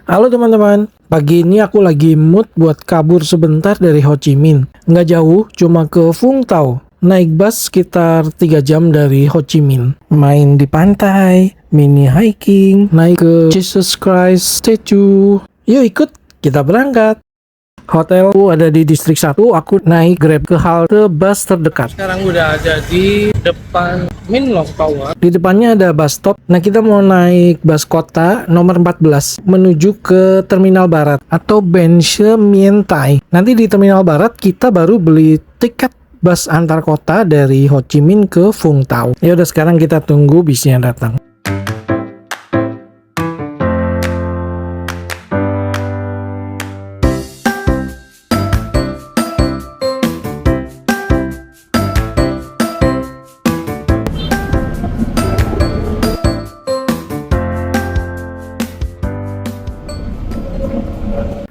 Halo teman-teman, pagi ini aku lagi mood buat kabur sebentar dari Ho Chi Minh. Nggak jauh, cuma ke Vung Tau. Naik bus sekitar 3 jam dari Ho Chi Minh. Main di pantai, mini hiking, naik ke Jesus Christ Statue. Yuk ikut, kita berangkat. Hotelku ada di distrik 1, aku naik Grab ke halte bus terdekat. Sekarang udah ada di depan Min Long Tower. Di depannya ada bus stop. Nah, kita mau naik bus kota nomor 14 menuju ke Terminal Barat atau Ben She Mien Tai. Nanti di Terminal Barat kita baru beli tiket bus antar kota dari Ho Chi Minh ke Vung Tau. Ya udah, sekarang kita tunggu bisnya datang.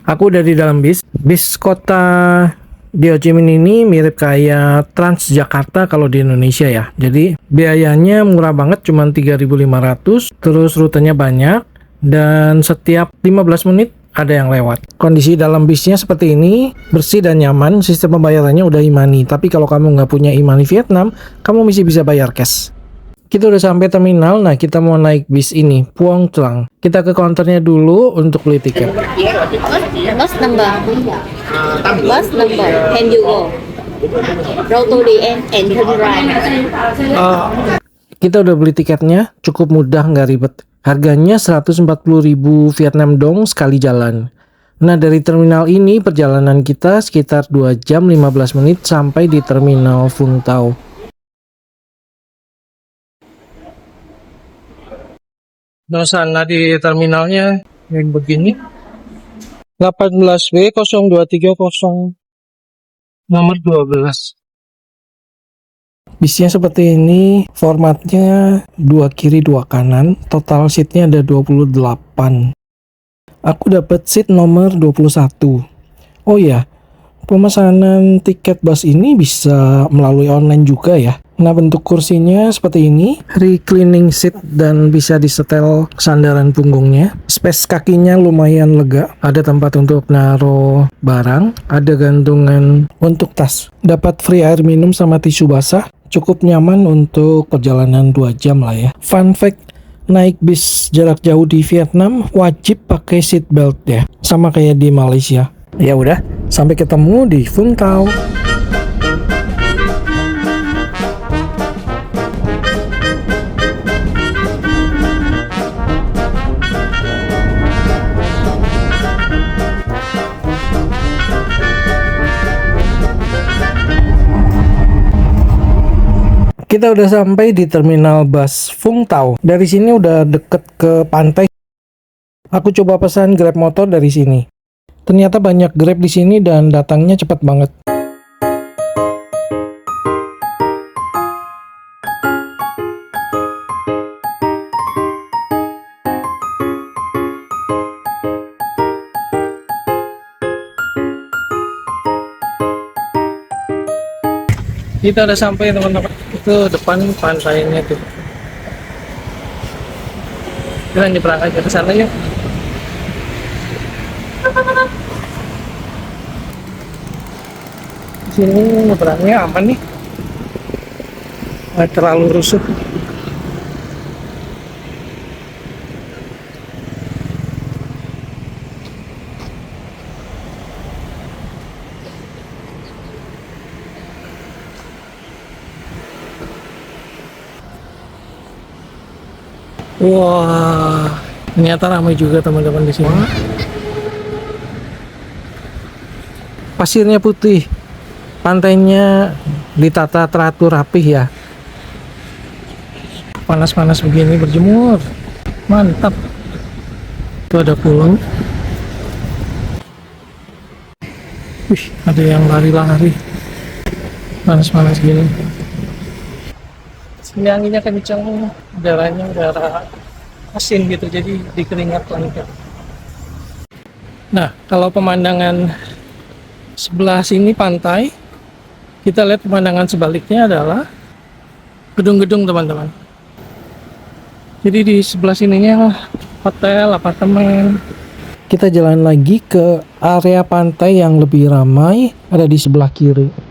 Aku udah di dalam bis. Bis kota di Ho Chi Minh ini mirip kayak Transjakarta kalau di Indonesia ya. Jadi biayanya murah banget, cuma 3.500. Terus rutenya banyak dan setiap 15 menit ada yang lewat. Kondisi dalam bisnya seperti ini, bersih dan nyaman. Sistem pembayarannya udah e-money. Tapi kalau kamu nggak punya e-money Vietnam, kamu masih bisa bayar cash. Kita udah sampai terminal. Nah, kita mau naik bis ini, Phuong Trang. Kita ke counternya dulu untuk beli tiket. Bus number. Bus number. Can you go? Roll to the end and turn right. Kita udah beli tiketnya, cukup mudah, nggak ribet. Harganya 140.000 Vietnam dong sekali jalan. Nah, dari terminal ini perjalanan kita sekitar 2 jam 15 menit sampai di terminal Vung Tau. Sana di terminalnya yang begini. 18W0230 nomor 12. Bisnya seperti ini, formatnya 2 kiri 2 kanan, total seatnya ada 28. Aku dapat seat nomor 21. Oh ya, pemesanan tiket bus ini bisa melalui online juga ya. Nah, bentuk kursinya seperti ini, reclining seat dan bisa disetel sandaran punggungnya. Space kakinya lumayan lega, ada tempat untuk naruh barang, ada gantungan untuk tas. Dapat free air minum sama tisu basah, cukup nyaman untuk perjalanan 2 jam lah ya. Fun fact, naik bis jarak jauh di Vietnam wajib pakai seat belt ya, sama kayak di Malaysia. Ya udah, sampai ketemu di Vung Tau. Kita udah sampai di terminal bus Vung Tau. Dari sini udah deket ke pantai. Aku coba pesan Grab motor dari sini. Ternyata banyak Grab di sini dan datangnya cepat banget. Kita udah sampai teman-teman, itu depan pantainya tuh. Kita nyebrang aja ke sana yuk. Di sini nyebrangnya aman nih, nggak terlalu rusuh. Wah, ternyata ramai juga teman-teman di sini. Pasirnya putih, pantainya ditata teratur rapih ya. Panas-panas begini berjemur, mantap. Itu ada pulau. Wih, ada yang lari-lari. Panas-panas gini. Ini anginnya kencang, udaranya udara asin gitu, jadi dikeringat banget. Nah, kalau pemandangan sebelah sini pantai, kita lihat pemandangan sebaliknya adalah gedung-gedung teman-teman. Jadi di sebelah sininya hotel, apartemen. Kita jalan lagi ke area pantai yang lebih ramai, ada di sebelah kiri.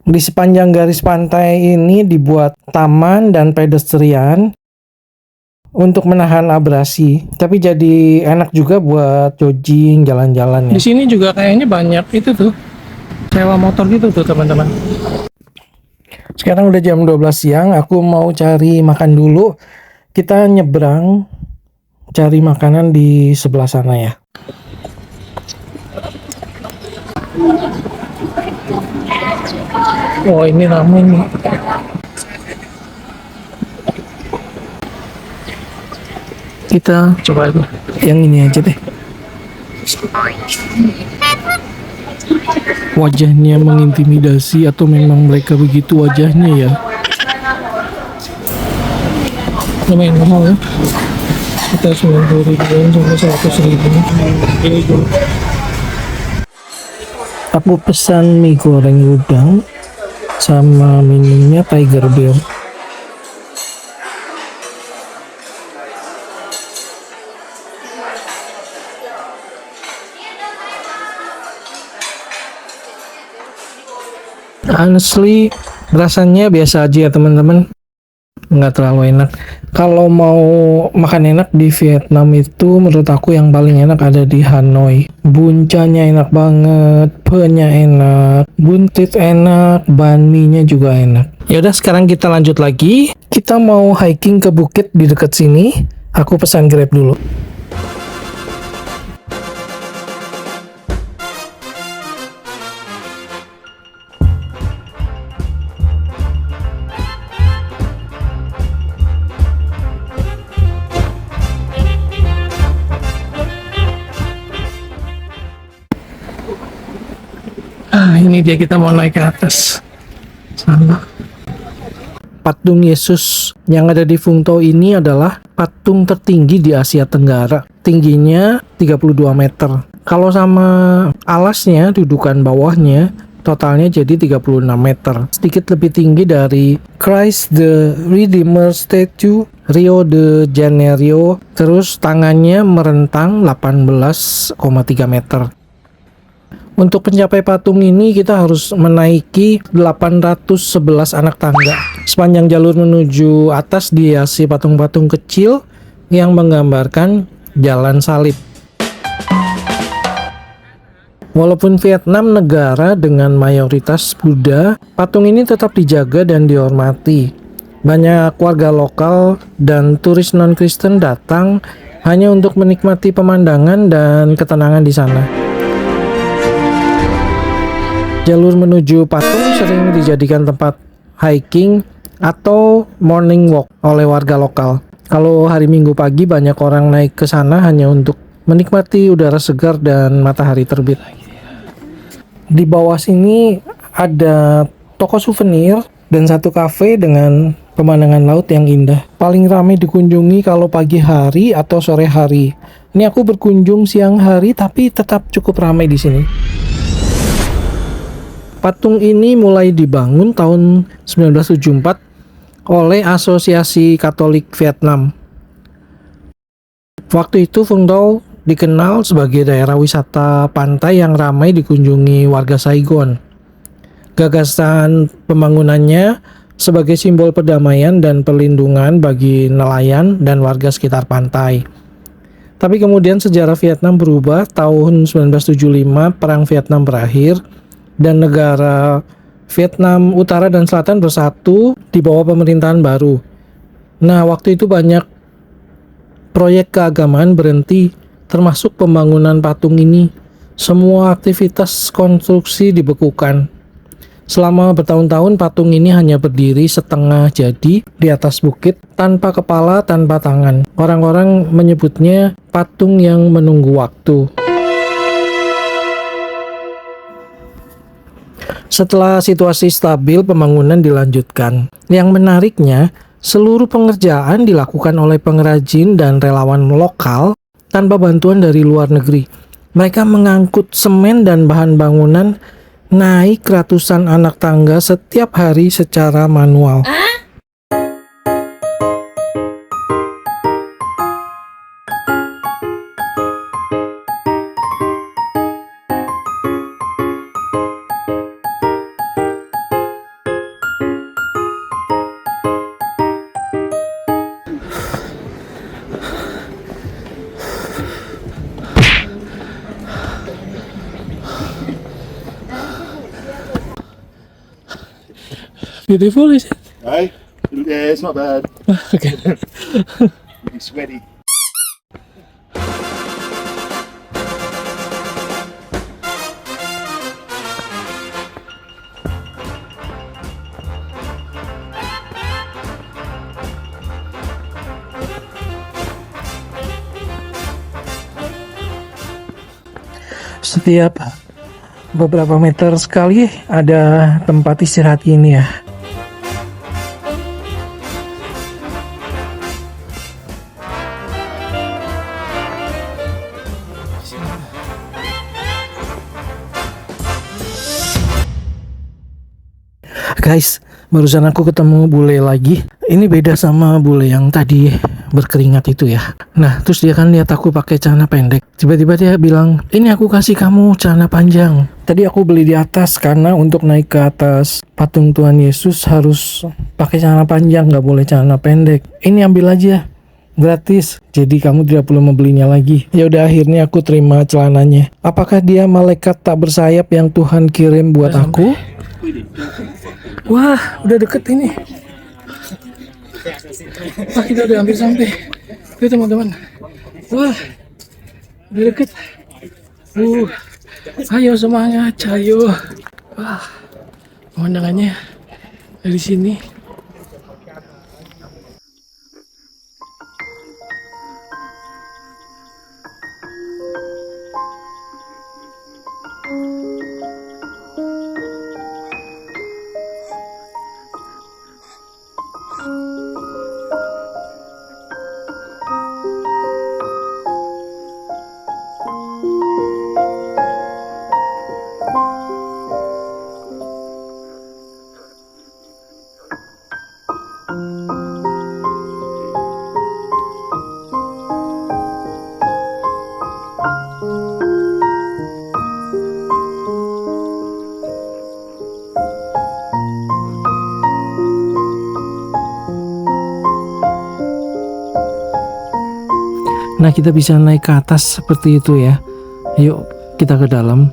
Di sepanjang garis pantai ini dibuat taman dan pedestrian untuk menahan abrasi. Tapi jadi enak juga buat jogging, jalan-jalan ya. Di sini juga kayaknya banyak itu tuh sewa motor gitu tuh teman-teman. Sekarang udah jam 12 siang, aku mau cari makan dulu. Kita nyebrang cari makanan di sebelah sana ya. Oh, ini ramai nih. Kita coba yang ini aja deh. Wajahnya mengintimidasi atau memang mereka begitu wajahnya ya? Lumayan mahal ya. Kita 90.000 sampai 100.000. Aku pesan mie goreng udang sama minumnya Tiger Beer. Honestly, rasanya biasa aja ya teman-teman, nggak terlalu enak. Kalau mau makan enak di Vietnam itu menurut aku yang paling enak ada di Hanoi. Buncanya enak banget, pho-nya enak, buntit enak, banh mi-nya juga enak. Yaudah, sekarang kita lanjut lagi. Kita mau hiking ke bukit di dekat sini. Aku pesan Grab dulu. Ini dia, kita mau naik ke atas sana. Patung Yesus yang ada di Vung Tau ini adalah patung tertinggi di Asia Tenggara. Tingginya 32 meter. Kalau sama alasnya, dudukan bawahnya, totalnya jadi 36 meter. Sedikit lebih tinggi dari Christ the Redeemer Statue Rio de Janeiro. Terus tangannya merentang 18,3 meter. Untuk mencapai patung ini kita harus menaiki 811 anak tangga. Sepanjang jalur menuju atas dihiasi patung-patung kecil yang menggambarkan jalan salib. Walaupun Vietnam negara dengan mayoritas Buddha, patung ini tetap dijaga dan dihormati. Banyak warga lokal dan turis non-Kristen datang hanya untuk menikmati pemandangan dan ketenangan di sana. Jalur menuju patung sering dijadikan tempat hiking atau morning walk oleh warga lokal. Kalau hari Minggu pagi banyak orang naik ke sana hanya untuk menikmati udara segar dan matahari terbit. Di bawah sini ada toko souvenir dan satu kafe dengan pemandangan laut yang indah. Paling ramai dikunjungi kalau pagi hari atau sore hari. Ini aku berkunjung siang hari tapi tetap cukup ramai di sini. Patung ini mulai dibangun tahun 1974 oleh Asosiasi Katolik Vietnam. Waktu itu Vung Tau dikenal sebagai daerah wisata pantai yang ramai dikunjungi warga Saigon. Gagasan pembangunannya sebagai simbol perdamaian dan perlindungan bagi nelayan dan warga sekitar pantai. Tapi kemudian sejarah Vietnam berubah. Tahun 1975 Perang Vietnam berakhir dan negara Vietnam Utara dan Selatan bersatu di bawah pemerintahan baru. Nah, waktu itu banyak proyek keagamaan berhenti, termasuk pembangunan patung ini. Semua aktivitas konstruksi dibekukan. Selama bertahun-tahun patung ini hanya berdiri setengah jadi di atas bukit, tanpa kepala, tanpa tangan. Orang-orang menyebutnya patung yang menunggu waktu. Setelah situasi stabil, pembangunan dilanjutkan. Yang menariknya, seluruh pengerjaan dilakukan oleh pengrajin dan relawan lokal tanpa bantuan dari luar negeri. Mereka mengangkut semen dan bahan bangunan naik ratusan anak tangga setiap hari secara manual. Beautiful, is it? Hey? Yeah, it's not bad. Okay. Really sweaty. Setiap beberapa meter sekali ada tempat istirahat ini ya. Guys, barusan aku ketemu bule lagi. Ini beda sama bule yang tadi berkeringat itu ya. Nah, terus dia kan lihat aku pakai celana pendek. Tiba-tiba dia bilang, "Ini aku kasih kamu celana panjang." Tadi aku beli di atas karena untuk naik ke atas patung Tuhan Yesus harus pakai celana panjang, nggak boleh celana pendek. Ini ambil aja, gratis. Jadi kamu tidak perlu membelinya lagi. Ya udah, akhirnya aku terima celananya. Apakah dia malaikat tak bersayap yang Tuhan kirim buat aku? Wah, udah deket ini. Wah, kita udah hampir sampai. Tuh teman-teman. Wah, udah deket. Ayo semangat, ayo. Wah, pemandangannya dari sini. Nah, kita bisa naik ke atas seperti itu ya. Yuk, kita ke dalam.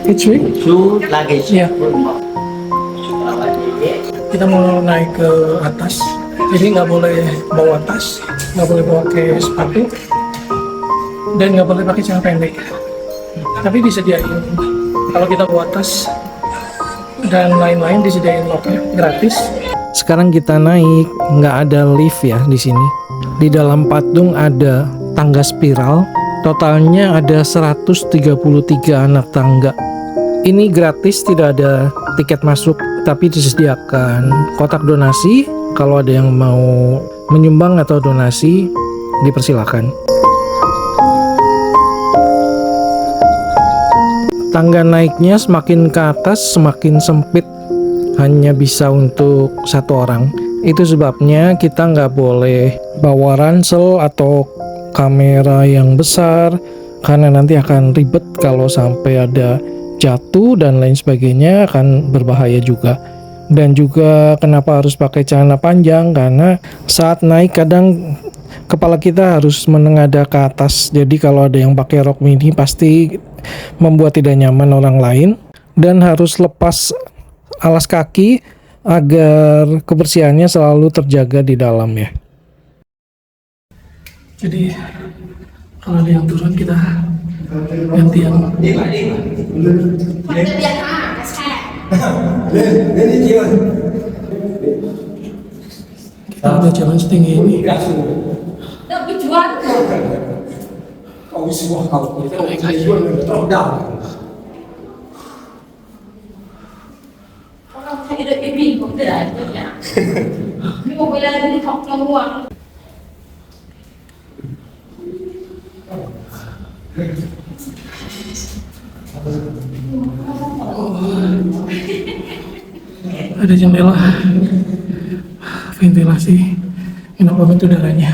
It's free? Shoe luggage. Yeah. Kita mau naik ke atas, jadi nggak boleh bawa tas, nggak boleh pakai sepatu, dan nggak boleh pakai celana pendek. Tapi disediain, kalau kita bawa tas dan lain-lain disediain locker gratis. Sekarang kita naik, nggak ada lift ya di sini. Di dalam patung ada tangga spiral, totalnya ada 133 anak tangga. Ini gratis, tidak ada tiket masuk, tapi disediakan kotak donasi. Kalau ada yang mau menyumbang atau donasi, dipersilakan. tangga naiknya semakin ke atas semakin sempit, hanya bisa untuk satu orang. Itu sebabnya kita nggak boleh bawa ransel atau kamera yang besar, karena nanti akan ribet kalau sampai ada jatuh dan lain sebagainya, akan berbahaya juga. Dan juga kenapa harus pakai celana panjang, karena saat naik kadang kepala kita harus menengadah ke atas. Jadi kalau ada yang pakai rok mini pasti membuat tidak nyaman orang lain. Dan harus lepas alas kaki agar kebersihannya selalu terjaga di dalam ya. Jadi kalau ada yang turun kita gantian. Kita udah jalan setinggi ini. Kita naik lagi. Thay đổi cái mình cũng để lại thôi nhỉ. Nhưng mà bây giờ đi học trong nguồn. Ada jendela, ventilasi, enak banget udaranya.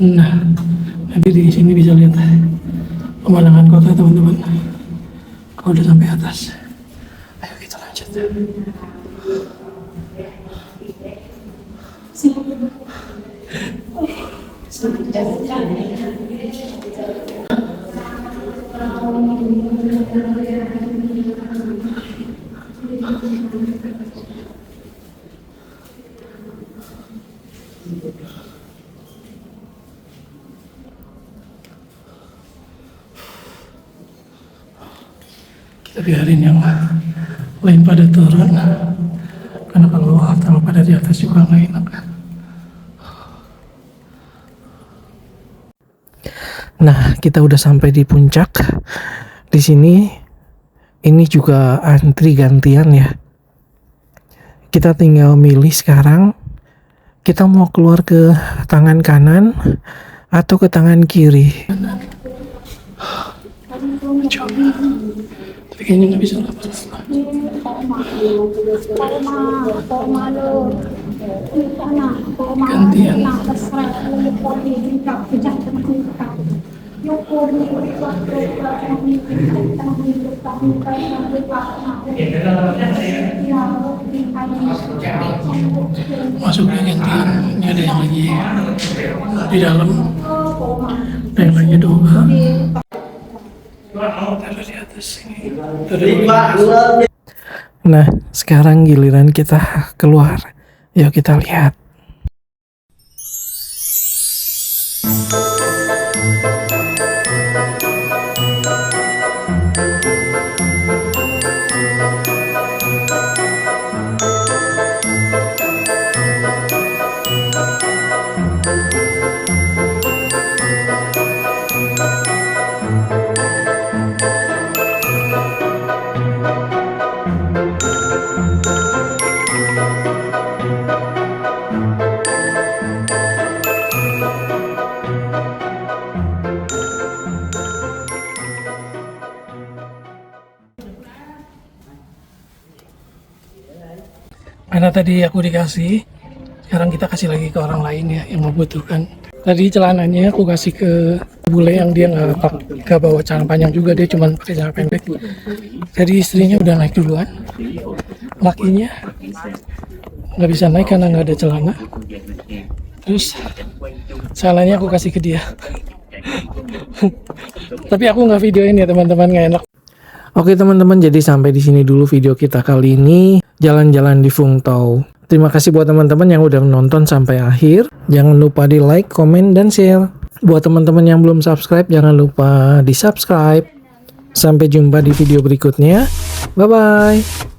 Nah, nanti di sini bisa lihat pemandangan kota teman-teman. Kalau udah sampai atas, ayo kita lanjut. Kita biarin yang lain pada turun, karena kalau pada di atas juga nggak enak. Nah, kita udah sampai di puncak. Di sini ini juga antri gantian ya. Kita tinggal milih sekarang kita mau keluar ke tangan kanan atau ke tangan kiri. Coba. Tapi kayaknya nggak bisa lama-lama. Gantian. Masuknya gantian. Ini ada yang lagi di dalam, ada yang lagi doa. Taruh di atas ini. Nah, sekarang giliran kita keluar. Yuk kita lihat. Karena tadi aku dikasih, sekarang kita kasih lagi ke orang lain ya yang membutuhkan. Tadi celananya aku kasih ke bule yang dia nggak bawa celana panjang juga, dia cuma pakai celana pendek. Jadi istrinya udah naik duluan, lakinya nggak bisa naik karena nggak ada celana. Terus celananya aku kasih ke dia. Tapi aku nggak videoin ya teman-teman, nggak enak. Oke teman-teman, jadi sampai di sini dulu video kita kali ini, jalan-jalan di Vung Tau. Terima kasih buat teman-teman yang udah menonton sampai akhir. Jangan lupa di like, komen, dan share. Buat teman-teman yang belum subscribe, jangan lupa di subscribe. Sampai jumpa di video berikutnya. Bye-bye.